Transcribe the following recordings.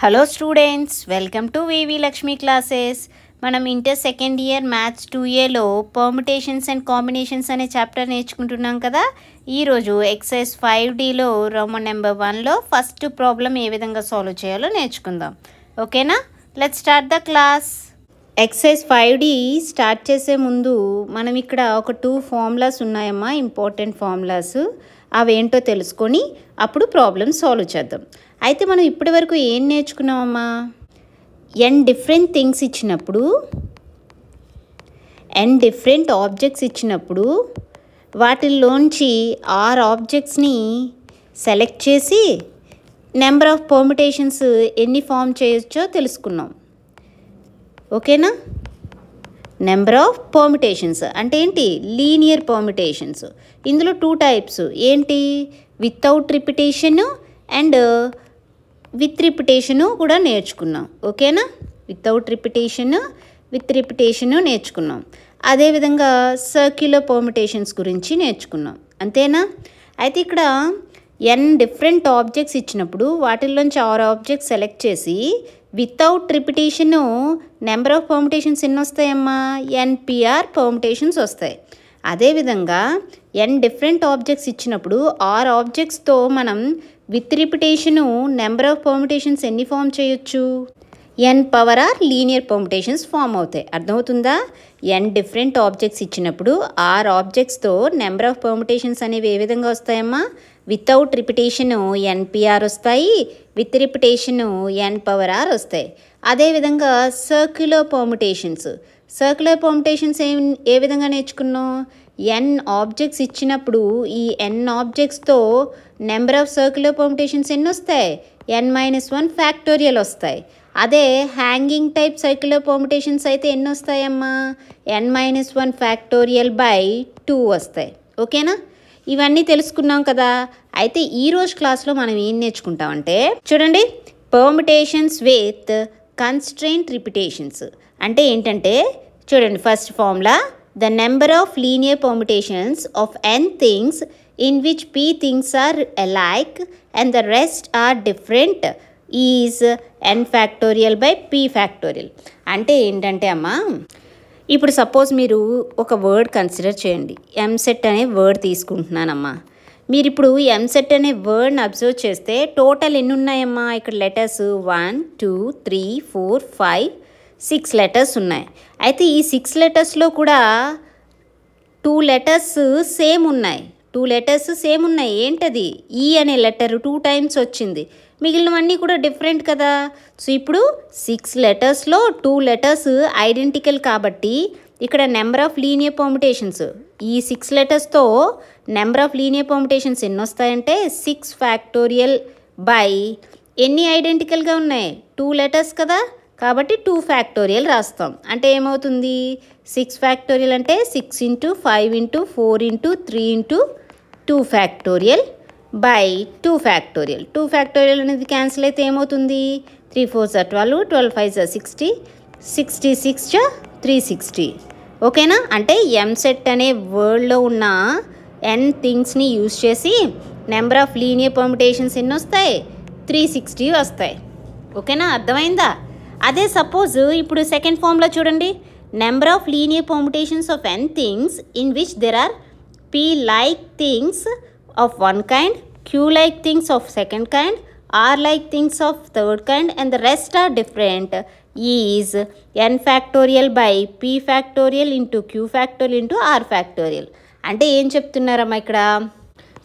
Hello students, welcome to V V Lakshmi classes. మనం inter second year maths 2Aలో permutations and combinations అనే chapter నేర్చుకుంటున్నాం కదా. ఈరోజు ఎక్సర్సైజ్ 5Dలో రోమన్ నెంబర్ 1లో ఫస్ట్ ప్రాబ్లం ఏ విధంగా సాల్వ్ చేయాలో నేర్చుకుందాం. ఓకేనా? Let's start the class. Exercise 5D start చేసే ముందు మనం ఇక్కడ ఒక 2 ఫార్ములాస్ ఉన్నాయమ్మా, ఇంపార్టెంట్ ఫార్ములాస్. అవేంటో తెలుసుకొని అప్పుడు ప్రాబ్లమ్ సాల్వ్ చేద్దాం. అయితే మనం ఇప్పటి వరకు ఏం నేర్చుకున్నామమ్మా? n డిఫరెంట్ థింగ్స్ ఇచ్చినప్పుడు, n డిఫరెంట్ ఆబ్జెక్ట్స్ ఇచ్చినప్పుడు వాటిల్లోంచి 6 ఆబ్జెక్ట్స్ని సెలెక్ట్ చేసి నెంబర్ ఆఫ్ పర్ముటేషన్స్ ఎన్ని ఫామ్ చేయొచ్చో తెలుసుకున్నాం. ఓకేనా? నెంబర్ ఆఫ్ పర్ముటేషన్స్ అంటే ఏంటి? Linear permutations. ఇందులో 2 టైప్స్ ఏంటి? Without repetition and with repetition కూడా నేర్చుకున్నాం. ఓకేనా? వితౌట్ రిపిటేషన్, విత్ రిపిటేషను నేర్చుకున్నాం. అదేవిధంగా సర్క్యులర్ పర్ముటేషన్స్ గురించి నేర్చుకున్నాం. అంతేనా? అయితే ఇక్కడ n డిఫరెంట్ ఆబ్జెక్ట్స్ ఇచ్చినప్పుడు వాటిల్లోంచి 6 ఆబ్జెక్ట్స్ సెలెక్ట్ చేసి without repetition number of permutations ఎన్ని వస్తాయమ్మా? NPR పర్ముటేషన్స్ వస్తాయి. అదేవిధంగా n డిఫరెంట్ ఆబ్జెక్ట్స్ ఇచ్చినప్పుడు 6 ఆబ్జెక్ట్స్తో మనం with repetition number of permutations ఎన్ని ఫామ్ చేయొచ్చు? n power r linear permutations form అవుతాయి. అర్థమవుతుందా? n డిఫరెంట్ ఆబ్జెక్ట్స్ ఇచ్చినప్పుడు 6 ఆబ్జెక్ట్స్తో నెంబర్ ఆఫ్ పర్ముటేషన్స్ అనేవి ఏ విధంగా వస్తాయమ్మా? వితౌట్ రిపిటేషను NPR వస్తాయి, with repetition n power r వస్తాయి. అదేవిధంగా సర్క్యులర్ పర్ముటేషన్స్. సర్క్యులర్ పర్ముటేషన్స్ ఏ విధంగా నేర్చుకున్నాం? n ఆబ్జెక్ట్స్ ఇచ్చినప్పుడు ఈ n ఆబ్జెక్ట్స్తో నెంబర్ ఆఫ్ సర్క్యులర్ పర్ముటేషన్స్ ఎన్ని వస్తాయి? n-1 ఫ్యాక్టోరియల్ వస్తాయి. అదే హ్యాంగింగ్ టైప్ సర్క్యులర్ పర్ముటేషన్స్ అయితే ఎన్ని వస్తాయమ్మా? n-1 ఫ్యాక్టోరియల్ బై 2 వస్తాయి. ఓకేనా? ఇవన్నీ తెలుసుకున్నాం కదా. అయితే ఈరోజు క్లాస్లో మనం ఏం నేర్చుకుంటామంటే చూడండి, పర్ముటేషన్స్ విత్ కన్స్ట్రెయింట్ రిపిటేషన్స్ అంటే ఏంటంటే చూడండి, first formula the number of linear permutations of n things in which p things are alike and the rest are different is n factorial by p factorial. అంటే ఏంటంటే అమ్మా, ఇప్పుడు suppose మీరు ఒక word consider చేయండి. ఎంసెట్ అనే వర్డ్ తీసుకుంటున్నానమ్మా. మీరు ఇప్పుడు ఎంసెట్ అనే వర్డ్ని అబ్జర్వ్ చేస్తే టోటల్ ఎన్ని ఉన్నాయమ్మా? ఇక్కడ లెటర్స్ 1 2 3 4 5 6 లెటర్స్ ఉన్నాయి. అయితే ఈ 6 లెటర్స్లో కూడా 2 లెటర్స్ సేమ్ ఉన్నాయి. 2 లెటర్స్ సేమ్ ఉన్నాయి. ఏంటది? ఈ అనే లెటర్ 2 టైమ్స్ వచ్చింది. మిగిలినవన్నీ కూడా డిఫరెంట్ కదా. సో ఇప్పుడు 6 లెటర్స్లో 2 లెటర్స్ ఐడెంటికల్ కాబట్టి ఇక్కడ నెంబర్ ఆఫ్ లీనియర్ పర్ముటేషన్స్, ఈ 6 లెటర్స్తో నెంబర్ ఆఫ్ లీనియర్ పర్ముటేషన్స్ ఎన్ని వస్తాయంటే 6 ఫ్యాక్టోరియల్ బై ఎన్ని ఐడెంటికల్గా ఉన్నాయి? 2 లెటర్స్ కదా, కాబట్టి 2 ఫ్యాక్టోరియల్ రాస్తాం. అంటే ఏమవుతుంది? 6 ఫ్యాక్టోరియల్ అంటే 6 into 5 into 4 into 3 into 2 factorial by 2 factorial. 2 factorial అనేది క్యాన్సిల్ అయితే ఏమవుతుంది? 3 4 12, 12 5 60, 66 360. ఓకేనా? అంటే ఎంసెట్ అనే వర్డ్లో ఉన్న n థింగ్స్ని యూజ్ చేసి నెంబర్ ఆఫ్ లీనియర్ పర్ముటేషన్స్ ఎన్ని వస్తాయి? 360 వస్తాయి. ఓకేనా? అర్థమైందా? అదే సపోజ్ ఇప్పుడు సెకండ్ ఫార్మ్లో చూడండి, number of linear permutations of n things in which there are p like things of one kind, q like things of second kind, r like things of third kind and the rest are different is n factorial by p factorial into q factorial into r factorial. అంటే ఏం చెప్తున్నారమ్మా ఇక్కడ?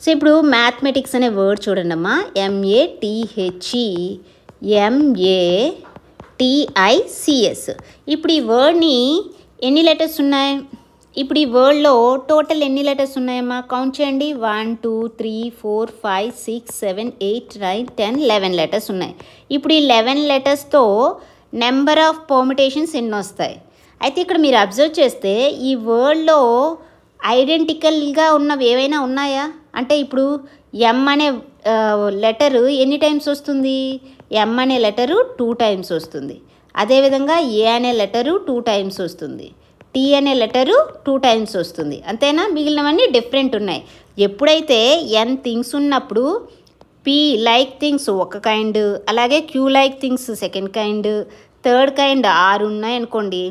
So ఇప్పుడు mathematics అనే word చూడండి అమ్మా, MATHEMATICS. ఇప్పుడు ఈ వర్డ్ని ఎన్ని లెటర్స్ ఉన్నాయి? ఇప్పుడు ఈ వర్డ్లో టోటల్ ఎన్ని లెటర్స్ ఉన్నాయమ్మా? కౌంట్ చేయండి. 1 2 3 4 5 6 7 8 9 10 11 లెటర్స్ ఉన్నాయి. ఇప్పుడు ఈ 11 లెటర్స్తో నెంబర్ ఆఫ్ పర్ముటేషన్స్ ఎన్ని వస్తాయి? అయితే ఇక్కడ మీరు అబ్జర్వ్ చేస్తే ఈ వర్డ్లో ఐడెంటికల్గా ఉన్నవి ఏవైనా ఉన్నాయా? అంటే ఇప్పుడు M అనే లెటరు ఎన్ని టైమ్స్ వస్తుంది? M అనే లెటరు 2 టైమ్స్ వస్తుంది. అదేవిధంగా A అనే లెటరు 2 టైమ్స్ వస్తుంది. T అనే లెటరు 2 టైమ్స్ వస్తుంది. అంతేనా? మిగిలినవన్నీ డిఫరెంట్ ఉన్నాయి. ఎప్పుడైతే n థింగ్స్ ఉన్నప్పుడు పీ లైక్ థింగ్స్ ఒక కైండ్, అలాగే q like things second kind, third kind 6 ఉన్నాయనుకోండి.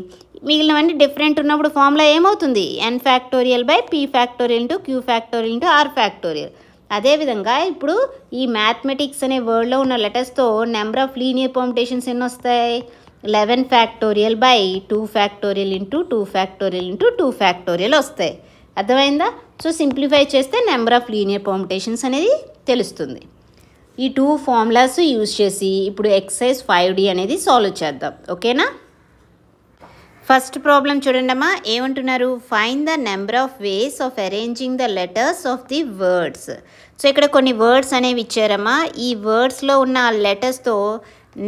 మిగిలినవన్నీ డిఫరెంట్ ఉన్నప్పుడు ఫార్ములా ఏమవుతుంది? N factorial by p factorial into q factorial into r factorial. అదేవిధంగా ఇప్పుడు ఈ మ్యాథమెటిక్స్ అనే వర్డ్లో ఉన్న లెటర్స్తో నెంబర్ ఆఫ్ లీనియర్ పర్ముటేషన్స్ ఎన్ని వస్తాయి? 11 factorial by 2 factorial into 2 factorial into 2 factorial వస్తాయి. అర్థమైందా? సో సింప్లిఫై చేస్తే నెంబర్ ఆఫ్ లీనియర్ పర్ముటేషన్స్ అనేది తెలుస్తుంది. ఈ 2 ఫార్ములాస్ యూజ్ చేసి ఇప్పుడు ఎక్సర్సైజ్ 5D అనేది సాల్వ్ చేద్దాం. ఓకేనా? ఫస్ట్ ప్రాబ్లం చూడండి అమ్మా, ఏమంటున్నారు? Find the number of ways of arranging the letters of the words. So ఇక్కడ కొన్ని వర్డ్స్ అనేవి ఇచ్చారమ్మా. ఈ వర్డ్స్లో ఉన్న లెటర్స్తో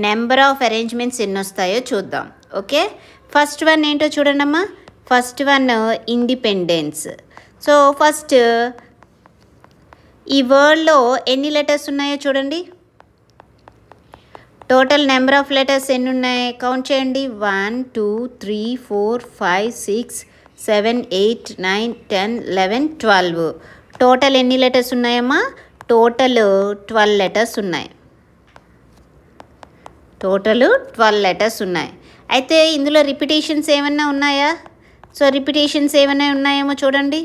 నెంబర్ ఆఫ్ అరేంజ్మెంట్స్ ఎన్ని వస్తాయో చూద్దాం. ఓకే, ఫస్ట్ వన్ ఏంటో చూడండి అమ్మా. First one independence. So first ఈ వర్డ్లో ఎన్ని లెటర్స్ ఉన్నాయో చూడండి. టోటల్ నెంబర్ ఆఫ్ లెటర్స్ ఎన్ని ఉన్నాయి? కౌంట్ చేయండి. 1 2 3 4 5 6 7 8 9 10 11 12. టోటల్ ఎన్ని లెటర్స్ ఉన్నాయమ్మా? టోటల్ 12 లెటర్స్ ఉన్నాయి. టోటల్ 12 లెటర్స్ ఉన్నాయి. అయితే ఇందులో రిపిటేషన్స్ ఏమన్నా ఉన్నాయా? సో రిపిటేషన్స్ ఏమైనా ఉన్నాయేమో చూడండి.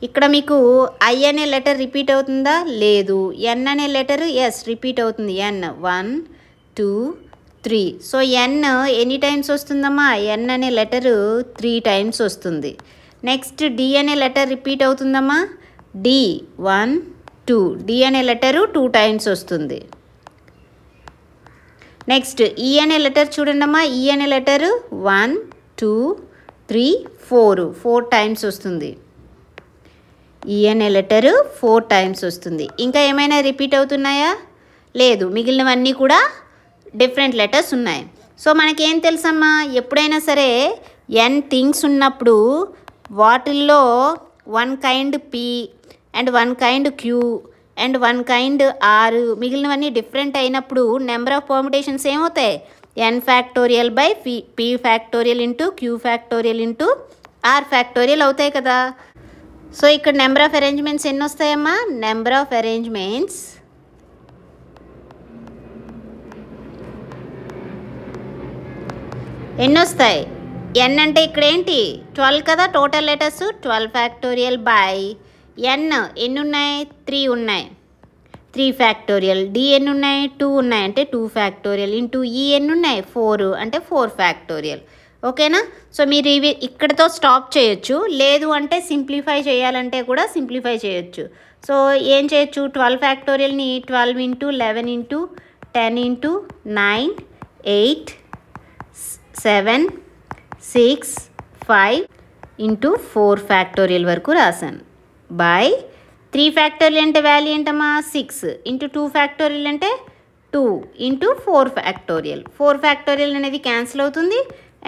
ఇక్కడ మీకు ఐ అనే లెటర్ రిపీట్ అవుతుందా? లేదు. ఎన్ అనే లెటర్ ఎస్ రిపీట్ అవుతుంది. ఎన్ 1 2 3. సో ఎన్ ఎన్ని టైమ్స్ వస్తుందమ్మా? ఎన్ అనే లెటర్ 3 టైమ్స్ వస్తుంది. నెక్స్ట్ డి అనే లెటర్ రిపీట్ అవుతుందమ్మా. డి 1 2. డి అనే లెటరు 2 టైమ్స్ వస్తుంది. నెక్స్ట్ ఈ అనే లెటర్ చూడండమ్మా. ఈ అనే లెటరు 1 2 3 4 టైమ్స్ వస్తుంది. ఈ అనే లెటరు 4 టైమ్స్ వస్తుంది. ఇంకా ఏమైనా రిపీట్ అవుతున్నాయా? లేదు. మిగిలినవన్నీ కూడా డిఫరెంట్ లెటర్స్ ఉన్నాయి. సో మనకేం తెలుసమ్మా, ఎప్పుడైనా సరే ఎన్ థింగ్స్ ఉన్నప్పుడు వాటిల్లో 1 kind p and 1 kind q and 1 kind r, మిగిలినవన్నీ డిఫరెంట్ అయినప్పుడు నెంబర్ ఆఫ్ పర్ముటేషన్స్ ఏమవుతాయి? N factorial by p factorial into q factorial into r factorial అవుతాయి కదా. సో ఇక్కడ నెంబర్ ఆఫ్ అరేంజ్మెంట్స్ ఎన్ని వస్తాయమ్మా? నెంబర్ ఆఫ్ అరేంజ్మెంట్స్ ఎన్ని వస్తాయి? ఎన్ అంటే ఇక్కడ ఏంటి? 12 కదా టోటల్ లెటర్స్. 12 ఫ్యాక్టోరియల్ బై ఎన్ ఎన్ని ఉన్నాయి? 3 ఉన్నాయి. 3 ఫ్యాక్టోరియల్. డి ఎన్ని ఉన్నాయి? 2 ఉన్నాయి అంటే 2 ఫ్యాక్టోరియల్ ఇంటూ ఈ ఎన్ని ఉన్నాయి? 4 అంటే 4 ఫ్యాక్టోరియల్. ఓకేనా? సో మీరు ఇవి ఇక్కడతో స్టాప్ చేయొచ్చు. లేదు అంటే సింప్లిఫై చేయాలంటే కూడా సింప్లిఫై చేయొచ్చు. సో ఏం చేయొచ్చు? 12 ఫ్యాక్టోరియల్ని 12 into 11 into 10 into 9 8 7 6 5 into 4 factorial వరకు రాశాను. బై 3 ఫ్యాక్టోరియల్ అంటే వాల్యూ ఏంటమ్మా? 6 ఇంటూ 2 ఫ్యాక్టోరియల్ అంటే 2 ఇంటూ 4 ఫ్యాక్టోరియల్. 4 ఫ్యాక్టోరియల్ అనేది క్యాన్సిల్ అవుతుంది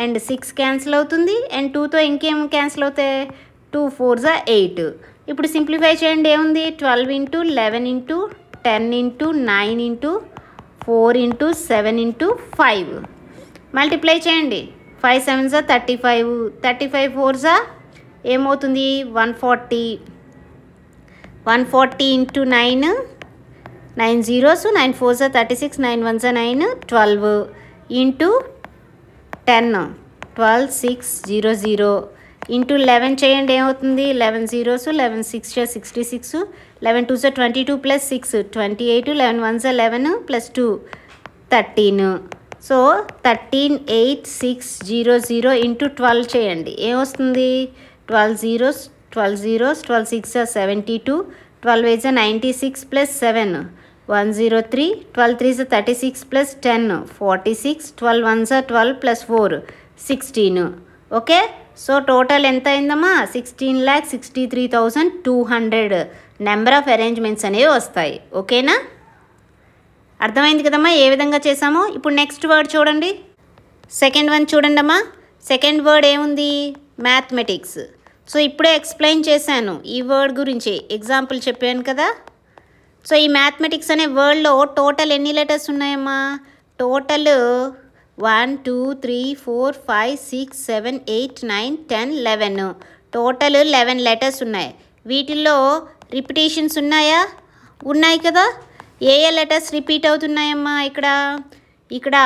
అండ్ 6 క్యాన్సిల్ అవుతుంది అండ్ 2తో ఇంకేం క్యాన్సిల్ అవుతాయి? 2 4s 8. ఇప్పుడు సింప్లిఫై చేయండి. ఏముంది? 12 into 11 into 10 into 9 into 4 into 7 into 5 multiply చేయండి. 5 7s 35. 35 4s ఏమవుతుంది? 140. 140 into 9 9 zeros 9 4s 36 9 1s 9 12 into 10 12 6 0 0 into 11 చేయండి. ఏమవుతుంది? 11 zeros 11 6 66 11 2s 22 plus 6 28 11 1s 11 plus 2 13. So 13 8 6 0 0 into 12 చేయండి. ఏమొస్తుంది? 12 zeros 12 zeros 12 6 72 12 8 96 plus 7 103 12 3 36 plus 10 46 12 1s 12 plus 4 16. Okay, so total ఎంత అయిందమ్మా? 16,63,200 number of arrangements అనేవి వస్తాయి. ఓకేనా? అర్థమైంది కదమ్మా ఏ విధంగా చేసామో. ఇప్పుడు నెక్స్ట్ వర్డ్ చూడండి. సెకండ్ వన్ చూడండి అమ్మా. సెకండ్ వర్డ్ ఏముంది? మ్యాథమెటిక్స్. సో ఇప్పుడే ఎక్స్ప్లెయిన్ చేశాను ఈ వర్డ్ గురించి, ఎగ్జాంపుల్ చెప్పాను కదా. సో ఈ మ్యాథమెటిక్స్ అనే వర్డ్లో టోటల్ ఎన్ని లెటర్స్ ఉన్నాయమ్మా? టోటల్ 1 2 3 4 5 6 7 8 9 10 11 టోటల్ 11 లెటర్స్ ఉన్నాయి. వీటిల్లో రిపిటేషన్స్ ఉన్నాయా? ఉన్నాయి కదా. ఏ లెటర్స్ రిపీట్ అవుతున్నాయమ్మా? ఇక్కడ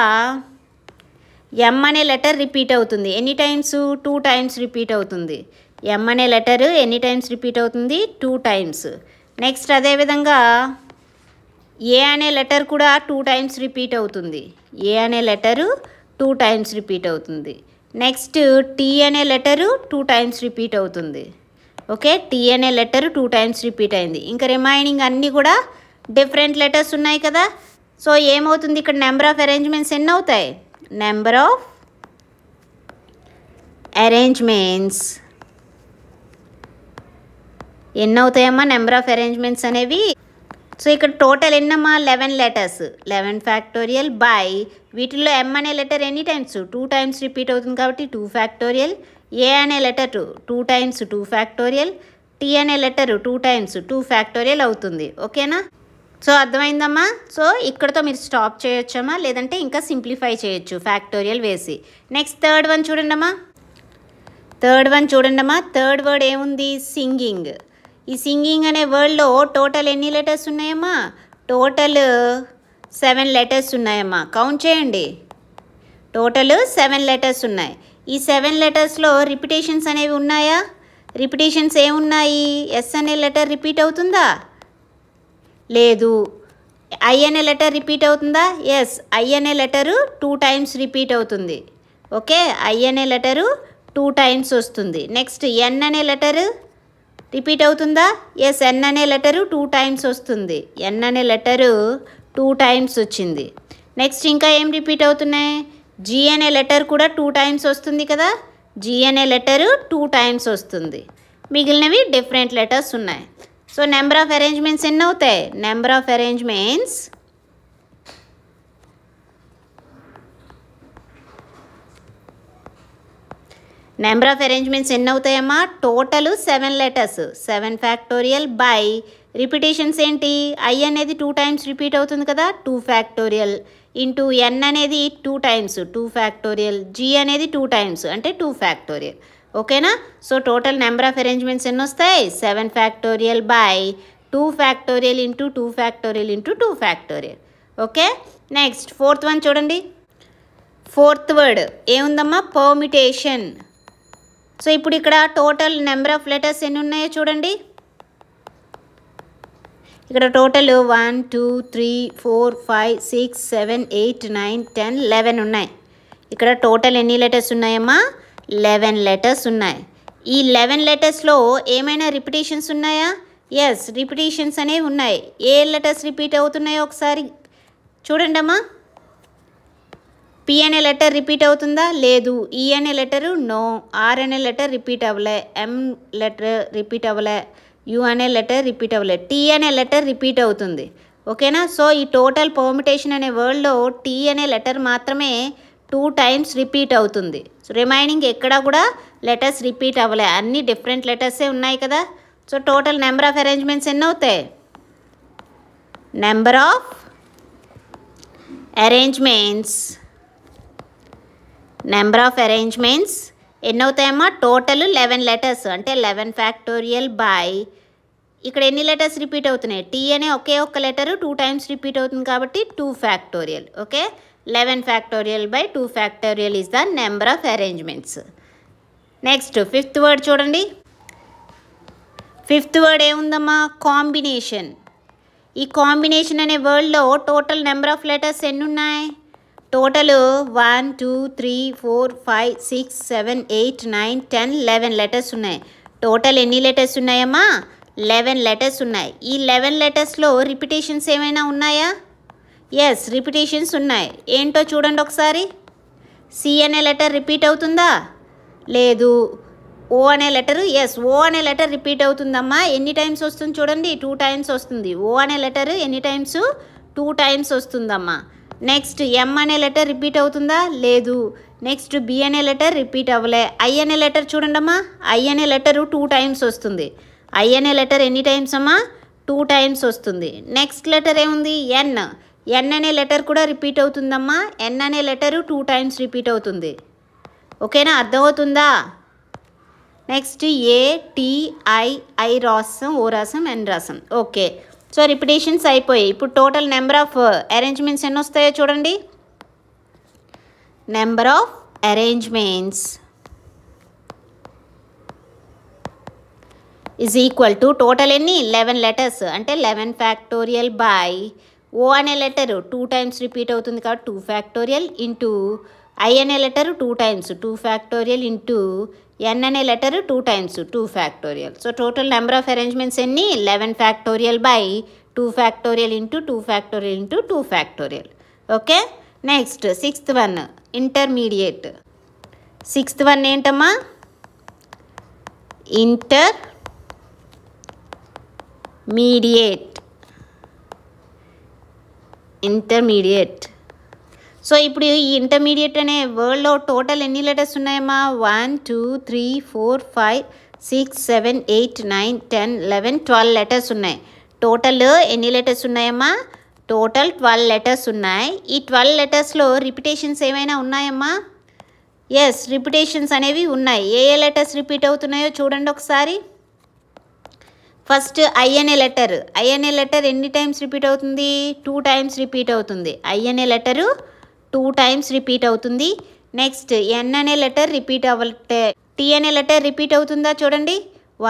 ఎం అనే లెటర్ రిపీట్ అవుతుంది. ఎన్ని టైమ్స్? 2 టైమ్స్ రిపీట్ అవుతుంది. ఎం అనే లెటర్ ఎన్ని టైమ్స్ రిపీట్ అవుతుంది? 2 టైమ్స్. నెక్స్ట్ అదేవిధంగా ఏ అనే లెటర్ కూడా 2 టైమ్స్ రిపీట్ అవుతుంది. ఏ అనే లెటరు 2 టైమ్స్ రిపీట్ అవుతుంది. నెక్స్ట్ టీ అనే లెటరు 2 టైమ్స్ రిపీట్ అవుతుంది. ఓకే, టీ అనే లెటరు 2 టైమ్స్ రిపీట్ అయింది. ఇంకా రిమైనింగ్ అన్నీ కూడా డిఫరెంట్ లెటర్స్ ఉన్నాయి కదా. సో ఏమవుతుంది ఇక్కడ? నెంబర్ ఆఫ్ అరేంజ్మెంట్స్ ఎన్ని అవుతాయి? నెంబర్ ఆఫ్ అరేంజ్మెంట్స్ ఎన్ని అవుతాయమ్మా? నెంబర్ ఆఫ్ అరేంజ్మెంట్స్ అనేవి. సో ఇక్కడ టోటల్ ఎన్నమ్మా? 11 లెటర్స్. 11 ఫ్యాక్టోరియల్ బై వీటిల్లో ఎం అనే లెటర్ ఎన్ని టైమ్స్? 2 టైమ్స్ రిపీట్ అవుతుంది కాబట్టి 2 ఫ్యాక్టోరియల్. ఏ అనే లెటర్ 2 టైమ్స్ 2 ఫ్యాక్టోరియల్. టీ అనే లెటర్ 2 టైమ్స్ 2 ఫ్యాక్టోరియల్ అవుతుంది. ఓకేనా? సో అర్థమైందమ్మా. సో ఇక్కడతో మీరు స్టాప్ చేయొచ్చమ్మా, లేదంటే ఇంకా సింప్లిఫై చేయొచ్చు ఫ్యాక్టోరియల్ వేసి. నెక్స్ట్ థర్డ్ వన్ చూడండమ్మా. థర్డ్ వర్డ్ ఏముంది? సింగింగ్. ఈ సింగింగ్ అనే వర్డ్లో టోటల్ ఎన్ని లెటర్స్ ఉన్నాయమ్మా? టోటల్ 7 లెటర్స్ ఉన్నాయమ్మా. కౌంట్ చేయండి. టోటల్ 7 లెటర్స్ ఉన్నాయి. ఈ 7 లెటర్స్లో రిపిటేషన్స్ అనేవి ఉన్నాయా? రిపిటేషన్స్ ఏమున్నాయి? ఎస్ అనే లెటర్ రిపీట్ అవుతుందా? లేదు. ఐ అనే లెటర్ రిపీట్ అవుతుందా? ఎస్, ఐ అనే లెటరు 2 టైమ్స్ రిపీట్ అవుతుంది. ఓకే, ఐ అనే లెటరు 2 టైమ్స్ వస్తుంది. నెక్స్ట్ ఎన్ అనే లెటరు రిపీట్ అవుతుందా? ఎస్, ఎన్ అనే లెటరు 2 టైమ్స్ వస్తుంది. ఎన్ అనే లెటరు 2 టైమ్స్ వచ్చింది. నెక్స్ట్ ఇంకా ఏం రిపీట్ అవుతున్నాయి? జీ అనే లెటర్ కూడా 2 టైమ్స్ వస్తుంది కదా. జీ అనే లెటరు 2 టైమ్స్ వస్తుంది. మిగిలినవి డిఫరెంట్ లెటర్స్ ఉన్నాయి. సో నెంబర్ ఆఫ్ అరేంజ్మెంట్స్ ఎన్ని అవుతాయి? నెంబర్ ఆఫ్ అరేంజ్మెంట్స్ ఎన్ని అవుతాయమ్మా? Total 7 letters. 7 factorial by repetitions ఏంటి? ఐ అనేది 2 టైమ్స్ రిపీట్ అవుతుంది కదా, 2 ఫ్యాక్టోరియల్ ఇంటూ ఎన్ అనేది 2 టైమ్స్ 2 ఫ్యాక్టోరియల్, జీ అనేది 2 టైమ్స్ అంటే 2 ఫ్యాక్టోరియల్. ఓకేనా? So total number of arrangements ఎన్ని వస్తాయి? 7 factorial by 2 factorial into 2 factorial into 2 factorial. Okay, next fourth one చూడండి. ఫోర్త్ వర్డ్ ఏముందమ్మా? పర్మిటేషన్. సో ఇప్పుడు ఇక్కడ టోటల్ నెంబర్ ఆఫ్ లెటర్స్ ఎన్ని ఉన్నాయో చూడండి. ఇక్కడ టోటల్ 1 2 3 4 5 6 7 8 9 10 11 ఉన్నాయి. ఇక్కడ టోటల్ ఎన్ని లెటర్స్ ఉన్నాయమ్మా? 11 లెటర్స్ ఉన్నాయి. ఈ 11 లెటర్స్లో ఏమైనా రిపిటేషన్స్ ఉన్నాయా? ఎస్, రిపిటేషన్స్ అనేవి ఉన్నాయి. ఏ లెటర్స్ రిపీట్ అవుతున్నాయో ఒకసారి చూడండి అమ్మా. పి అనే లెటర్ రిపీట్ అవుతుందా? లేదు. ఈ అనే లెటరు నో. ఆర్ అనే లెటర్ రిపీట్ అవ్వలే. ఎం లెటర్ రిపీట్ అవ్వలే. యు అనే లెటర్ రిపీట్ అవ్వలే. టీ అనే లెటర్ రిపీట్ అవుతుంది. ఓకేనా? సో ఈ టోటల్ పర్మిటేషన్ అనే వర్డ్లో టీ అనే లెటర్ మాత్రమే 2 టైమ్స్ రిపీట్ అవుతుంది. సో రిమైనింగ్ ఎక్కడా కూడా లెటర్స్ రిపీట్ అవ్వలే, అన్ని డిఫరెంట్ లెటర్సే ఉన్నాయి కదా. So total number of arrangements ఎన్ని అవుతాయి? నెంబర్ ఆఫ్ అరేంజ్మెంట్స్ ఎన్ని అవుతాయమ్మా? టోటల్ 11 లెటర్స్ అంటే 11 ఫ్యాక్టోరియల్ బై ఇక్కడ ఎన్ని లెటర్స్ రిపీట్ అవుతున్నాయి? టీ అనే ఒకే ఒక్క లెటరు 2 టైమ్స్ రిపీట్ అవుతుంది కాబట్టి 2 factorial. Okay, 11 factorial by 2 factorial is the number of arrangements. Next fifth word చూడండి. ఫిఫ్త్ వర్డ్ ఏముందమ్మా? కాంబినేషన్. ఈ కాంబినేషన్ అనే వర్డ్లో టోటల్ నెంబర్ ఆఫ్ లెటర్స్ ఎన్ని ఉన్నాయి? టోటల్ 1 2 3 4 5 6 7 8 9 10 11 లెటర్స్ ఉన్నాయి. టోటల్ ఎన్ని లెటర్స్ ఉన్నాయమ్మా? 11 లెటర్స్ ఉన్నాయి. ఈ 11 లెటర్స్లో రిపిటేషన్స్ ఏమైనా ఉన్నాయా? ఎస్, రిపిటేషన్స్ ఉన్నాయి. ఏంటో చూడండి ఒకసారి. సి అనే లెటర్ రిపీట్ అవుతుందా? లేదు. ఓ అనే లెటరు, ఎస్, ఓ అనే లెటర్ రిపీట్ అవుతుందమ్మా. ఎన్ని టైమ్స్ వస్తుంది చూడండి? 2 టైమ్స్ వస్తుంది. ఓ అనే లెటర్ ఎన్ని టైమ్స్? 2 టైమ్స్ వస్తుందమ్మా. నెక్స్ట్ ఎం అనే లెటర్ రిపీట్ అవుతుందా? లేదు. నెక్స్ట్ బి అనే లెటర్ రిపీట్ అవ్వలే. ఐ అనే లెటర్ చూడండమ్మా. ఐ అనే లెటరు 2 టైమ్స్ వస్తుంది. ఐ అనే లెటర్ ఎన్ని టైమ్స్ అమ్మా? 2 టైమ్స్ వస్తుంది. నెక్స్ట్ లెటర్ ఏముంది? ఎన్. ఎన్ అనే లెటర్ కూడా రిపీట్ అవుతుందమ్మా. ఎన్ అనే లెటరు 2 టైమ్స్ రిపీట్ అవుతుంది. ఓకేనా? అర్థమవుతుందా? Next A T I, I రాసం, ఓ రాసం, ఎన్ రాసం. ఓకే, సో రిపిటేషన్స్ అయిపోయాయి. ఇప్పుడు టోటల్ నెంబర్ ఆఫ్ అరేంజ్మెంట్స్ ఎన్ని వస్తాయో చూడండి. Number of arrangements is equal to total ఎన్ని 11 లెటర్స్ అంటే 11 ఫ్యాక్టోరియల్ బై ఓ అనే లెటర్ 2 టైమ్స్ రిపీట్ అవుతుంది కాబట్టి 2 ఫ్యాక్టోరియల్ ఇంటూ ఐ అనే లెటర్ 2 టైమ్స్ 2 ఫ్యాక్టోరియల్ ఇంటూ ఎన్ అనే letter 2 times 2 factorial. So total number of arrangements ఎన్ని 11 factorial by 2 factorial into 2 factorial into 2 factorial. Okay, next 6th one intermediate. 6th one ఏంటమ్మా? Intermediate. So ఇప్పుడు ఈ intermediate అనే వర్డ్లో total ఎన్ని letters ఉన్నాయమ్మా? 1 2 3 4 5 6 7 8 9 10 11 12 letters ఉన్నాయి. టోటల్ ఎన్ని లెటర్స్ ఉన్నాయమ్మా? టోటల్ 12 లెటర్స్ ఉన్నాయి. ఈ 12 లెటర్స్లో రిపిటేషన్స్ ఏమైనా ఉన్నాయమ్మా? ఎస్, రిపిటేషన్స్ అనేవి ఉన్నాయి. ఏ ఏ లెటర్స్ రిపీట్ అవుతున్నాయో చూడండి ఒకసారి. ఫస్ట్ ఐ అనే లెటర్ ఎన్ని టైమ్స్ రిపీట్ అవుతుంది? 2 టైమ్స్ రిపీట్ అవుతుంది. ఐ అనే లెటరు 2 టైమ్స్ రిపీట్ అవుతుంది. నెక్స్ట్ ఎన్ అనే లెటర్ రిపీట్ టీ అనే లెటర్ రిపీట్ అవుతుందా చూడండి.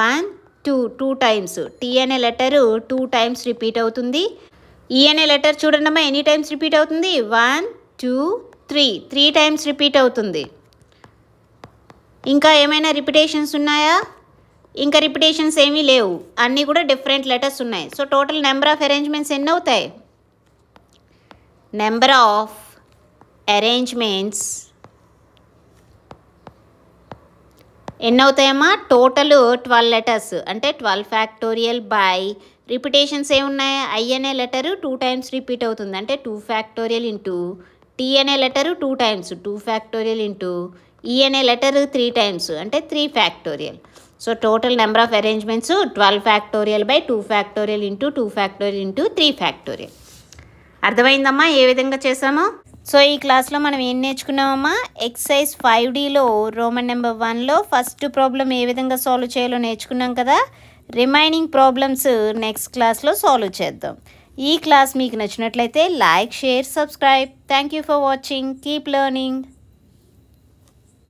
1 2 2 టైమ్స్ టీ అనే లెటరు 2 టైమ్స్ రిపీట్ అవుతుంది. ఈ అనే లెటర్ చూడండమ్మా ఎన్ని టైమ్స్ రిపీట్ అవుతుంది? 1 2 3 టైమ్స్ రిపీట్ అవుతుంది. ఇంకా ఏమైనా రిపిటేషన్స్ ఉన్నాయా? ఇంకా రిపిటేషన్స్ ఏమీ లేవు, అన్నీ కూడా డిఫరెంట్ లెటర్స్ ఉన్నాయి. So total number of arrangements ఎన్ని అవుతాయి? నెంబర్ ఆఫ్ అరేంజ్మెంట్స్ ఎన్ని అవుతాయమ్మా? టోటల్ 12 లెటర్స్ అంటే 12 ఫ్యాక్టోరియల్ బై రిపిటేషన్స్ ఏమున్నాయి? ఐ అనే లెటరు 2 టైమ్స్ రిపీట్ అవుతుంది అంటే 2 ఫ్యాక్టోరియల్ ఇంటూ టీ అనే letter 2 times 2 factorial into E అనే లెటర్ 3 టైమ్స్ అంటే 3 factorial. So total number of arrangements 12 factorial by 2 factorial into 2 factorial into 3 factorial. అర్థమైందమ్మా ఏ విధంగా చేసామో? సో ఈ క్లాస్లో మనం ఏం నేర్చుకున్నామమ్మా? ఎక్సర్సైజ్ 5Dలో రోమన్ నెంబర్ 1లో ఫస్ట్ ప్రాబ్లం ఏ విధంగా సాల్వ్ చేయాలో నేర్చుకున్నాం కదా. రిమైనింగ్ ప్రాబ్లమ్స్ నెక్స్ట్ క్లాస్లో సాల్వ్ చేద్దాం. ఈ క్లాస్ మీకు నచ్చినట్లయితే like, share, subscribe. Thank you for watching. Keep learning.